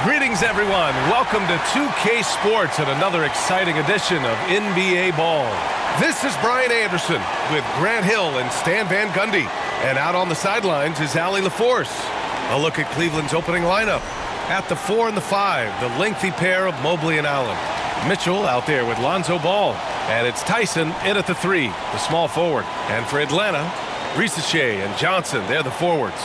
Greetings, everyone. Welcome to 2K Sports and another exciting edition of NBA Ball. This is Brian Anderson with Grant Hill and Stan Van Gundy. And out on the sidelines is Allie LaForce. A look at Cleveland's opening lineup. At the 4 and the 5, the lengthy pair of Mobley and Allen. Mitchell out there with Lonzo Ball. And it's Tyson in at the 3, the small forward. And for Atlanta, Ricochet and Johnson, they're the forwards.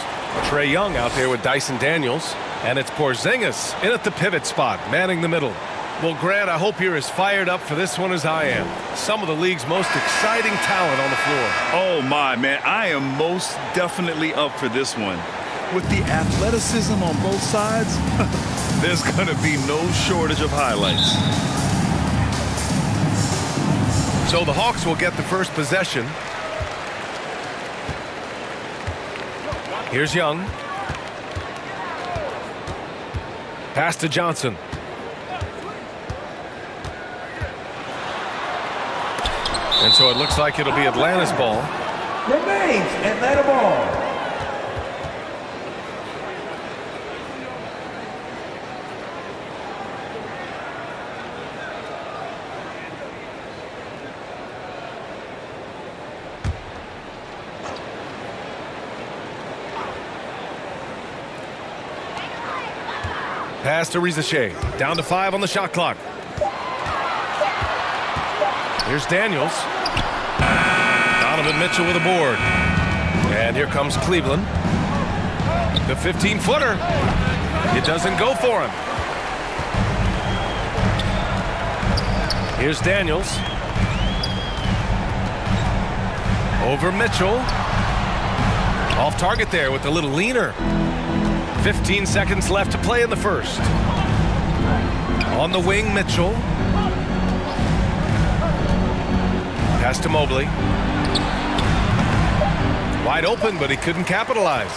Trae Young out there with Dyson Daniels. And it's Porzingis in at the pivot spot, manning the middle. Well, Grant, I hope you're as fired up for this one as I am. Some of the league's most exciting talent on the floor. Oh, my, man. I am most definitely up for this one. With the athleticism on both sides, there's going to be no shortage of highlights. So the Hawks will get the first possession. Here's Young. Pass to Johnson. And so it looks like it'll be Atlanta's ball. Remains Atlanta ball. Pass to Ricochet. Down to 5 on the shot clock. Here's Daniels. Donovan Mitchell with a board. And here comes Cleveland. The 15-footer. It doesn't go for him. Here's Daniels. Over Mitchell. Off target there with a little leaner. 15 seconds left to play in the first. On the wing, Mitchell. Pass to Mobley. Wide open, but he couldn't capitalize.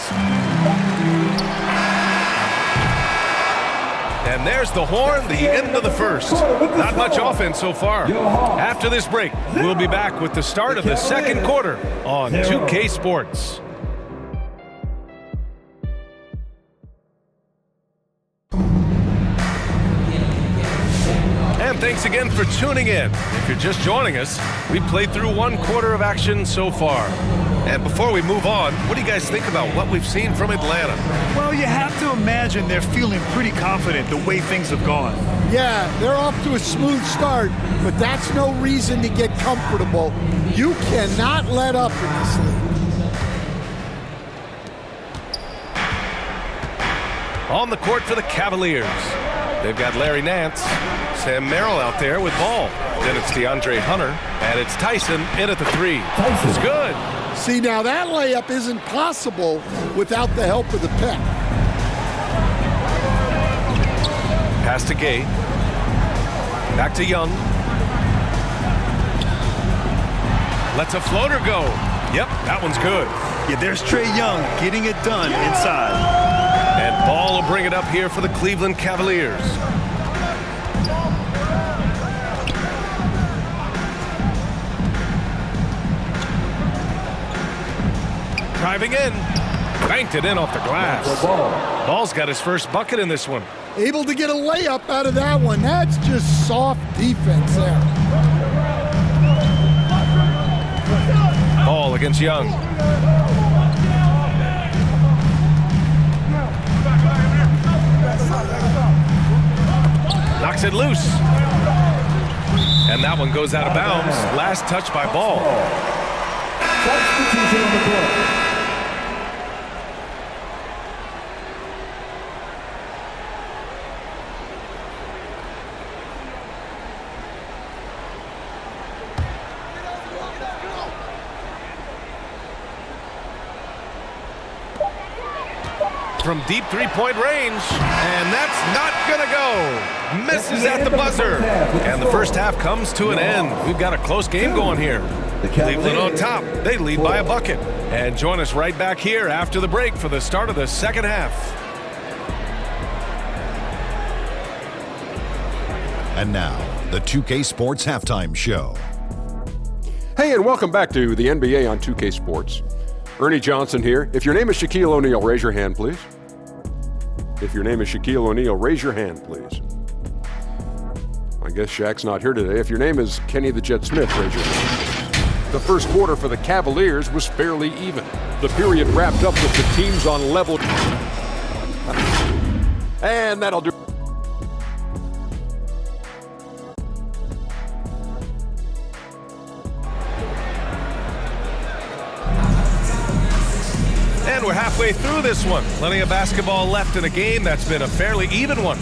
And there's the horn, the end of the first. Not much offense so far. After this break, we'll be back with the start of the second quarter on 2K Sports. Thanks again for tuning in. If you're just joining us, we've played through one quarter of action so far. And before we move on, what do you guys think about what we've seen from Atlanta? Well, you have to imagine they're feeling pretty confident the way things have gone. Yeah, they're off to a smooth start, but that's no reason to get comfortable. You cannot let up in this league. On the court for the Cavaliers, they've got Larry Nance. Sam Merrill out there with ball. Then it's DeAndre Hunter, and it's Tyson in at the 3. It's good. See, now that layup isn't possible without the help of the pick. Pass to Gay. Back to Young. Lets a floater go. Yep, that one's good. Yeah, there's Trae Young getting it done inside. And Ball will bring it up here for the Cleveland Cavaliers. Driving in. Banked it in off the glass. Ball's got his first bucket in this one. Able to get a layup out of that one. That's just soft defense there. Ball against Young. Knocks it loose. And that one goes out of bounds. Last touch by Ball. Substitution on the court. From deep three-point range, and that's not gonna go. Misses at the buzzer, and the first half comes to an end. We've got a close game going here. Cleveland on top. They lead by a bucket. And join us right back here after the break for the start of the second half. And now, the 2K Sports Halftime Show. Hey, and welcome back to the NBA on 2K Sports. Ernie Johnson here. If your name is Shaquille O'Neal, raise your hand, please. If your name is Shaquille O'Neal, raise your hand, please. I guess Shaq's not here today. If your name is Kenny the Jet Smith, raise your hand. The first quarter for the Cavaliers was fairly even. The period wrapped up with the teams on level. And that'll do. And we're halfway through this one. Plenty of basketball left in a game that's been a fairly even one.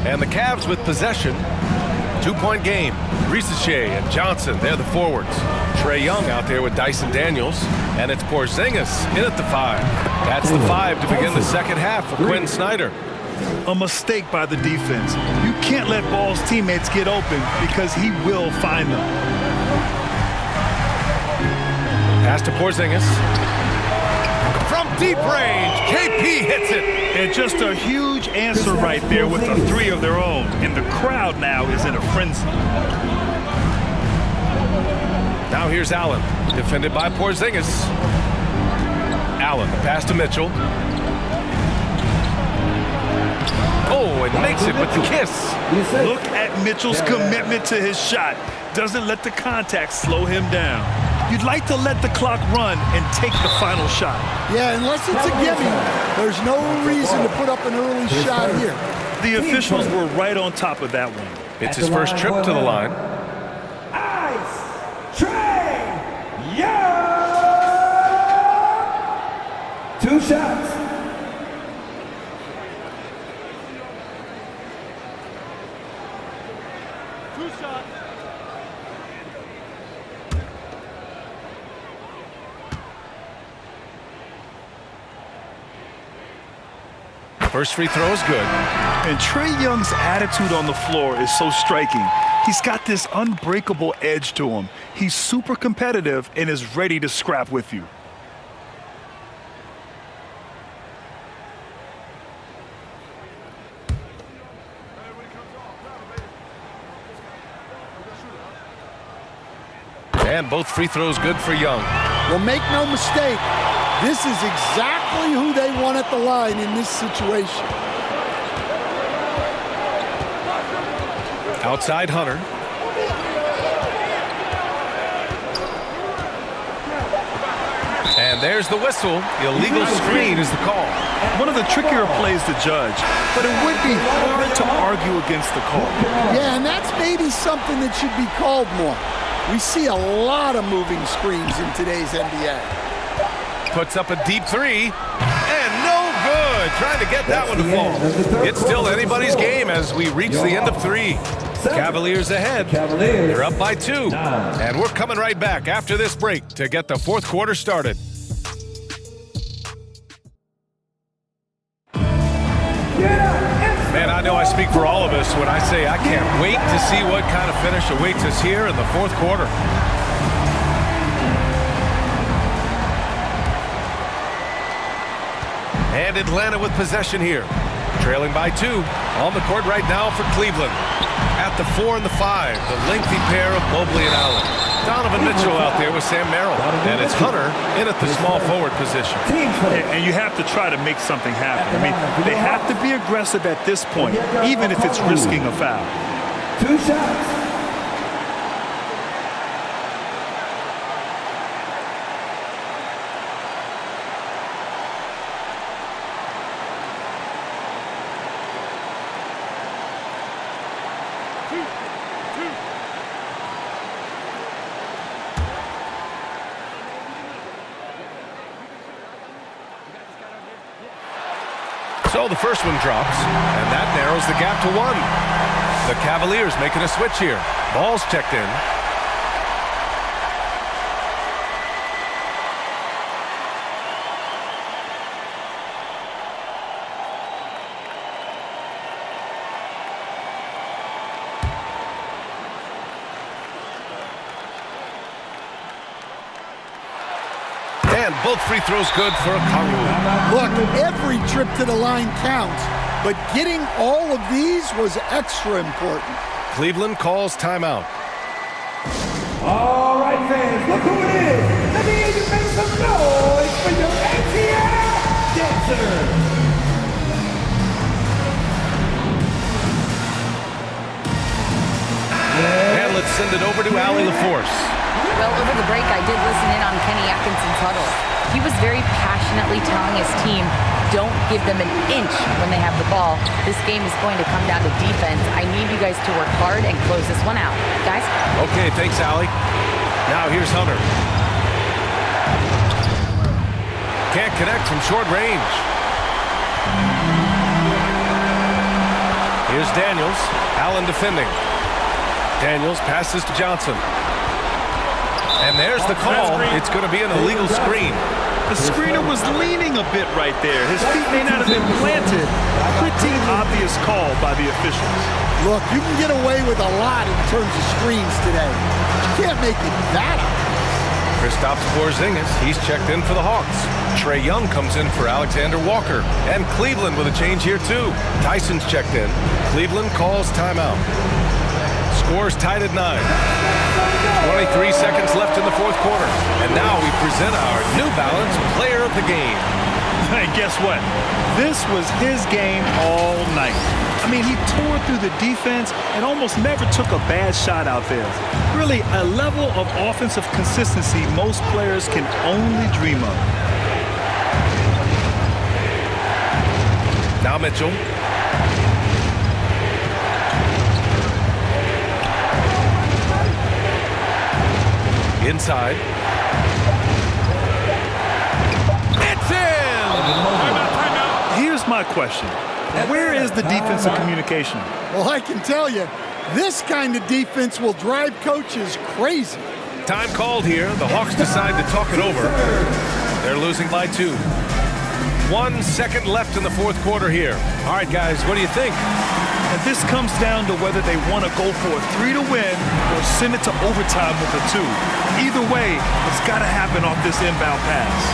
And the Cavs with possession. 2-point game. Ricochet and Johnson, they're the forwards. Trae Young out there with Dyson Daniels. And it's Porzingis in at the 5. That's the 5 to begin the second half for Quinn Snyder. A mistake by the defense. You can't let Ball's teammates get open because he will find them. Pass to Porzingis. From deep range, KP hits it. And just a huge answer right there with a 3 of their own. And the crowd now is in a frenzy. Now here's Allen, defended by Porzingis. Allen, the pass to Mitchell. Oh, and makes it with the kiss. Look at Mitchell's commitment to his shot. Doesn't let the contact slow him down. You'd like to let the clock run and take the final shot. Yeah, unless it's a gimme, there's no reason to put up an early shot here. The officials were right on top of that one. It's his first trip to the line. Ice, Trae Young. 2 shots. First free throw is good. And Trae Young's attitude on the floor is so striking. He's got this unbreakable edge to him. He's super competitive and is ready to scrap with you. And both free throws good for Young. Well, make no mistake, this is exactly who they want at the line in this situation. Outside Hunter. And there's the whistle. Illegal screen is the call. One of the trickier plays to judge, but it would be hard to argue against the call. Yeah, and that's maybe something that should be called more. We see a lot of moving screens in today's NBA. Puts up a deep 3. And no good. Trying to get that one to fall. It's still anybody's game as we reach the end of 3. Cavaliers ahead. They're up by 2. And we're coming right back after this break to get the fourth quarter started. Man, I know I speak for all of us when I say I can't wait to see what kind of finish awaits us here in the fourth quarter. And Atlanta with possession here. Trailing by 2. On the court right now for Cleveland. At the 4 and the 5, the lengthy pair of Mobley and Allen. Donovan Mitchell out there with Sam Merrill. And it's Hunter in at the small forward position. And you have to try to make something happen. I mean, they have to be aggressive at this point, even if it's risking a foul. 2 shots. So the first one drops, and that narrows the gap to 1. The Cavaliers making a switch here. Ball's checked in. And both free throws good for Okongwu. Look, every trip to the line counts, but getting all of these was extra important. Cleveland calls timeout. All right, fans, look who it is. Let me hear you make some noise for your ATL dancer. And let's send it over to Allie LaForce. Well, over the break, I did listen in on Kenny Atkinson's huddle. He was very passionately telling his team, don't give them an inch when they have the ball. This game is going to come down to defense. I need you guys to work hard and close this one out. Guys? Okay, thanks, Allie. Now here's Hunter. Can't connect from short range. Here's Daniels. Allen defending. Daniels passes to Johnson. And there's the call. It's going to be an illegal screen. The screener was leaning a bit right there. His feet may not have been planted. Pretty obvious call by the officials. Look, you can get away with a lot in terms of screens today. You can't make it that obvious. Kristaps Porzingis, he's checked in for the Hawks. Trae Young comes in for Alexander Walker. And Cleveland with a change here, too. Tyson's checked in. Cleveland calls timeout. Scores tied at 9. 23 seconds left in the fourth quarter. And now we present our New Balance Player of the Game. And guess what? This was his game all night. I mean, he tore through the defense and almost never took a bad shot out there. Really, a level of offensive consistency most players can only dream of. Now Mitchell. Inside. It's in! Here's my question. Where is the defensive communication? Well, I can tell you, this kind of defense will drive coaches crazy. Time called here. The Hawks decide to talk it over. They're losing by 2. 1 second left in the fourth quarter here. All right, guys, what do you think? And this comes down to whether they want to go for a 3 to win or send it to overtime with a 2. Either way, it's got to happen off this inbound pass.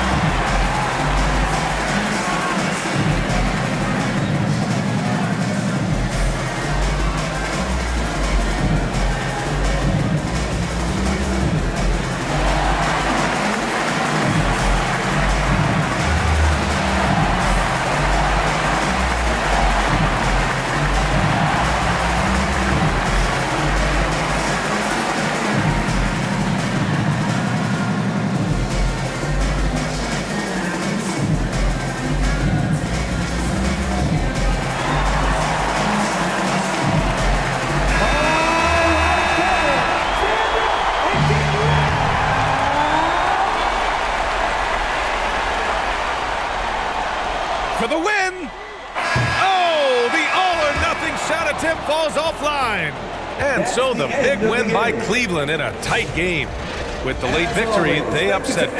For the win! Oh, the all-or-nothing shot attempt falls offline. And so the big win by Cleveland in a tight game. With the late victory, they upset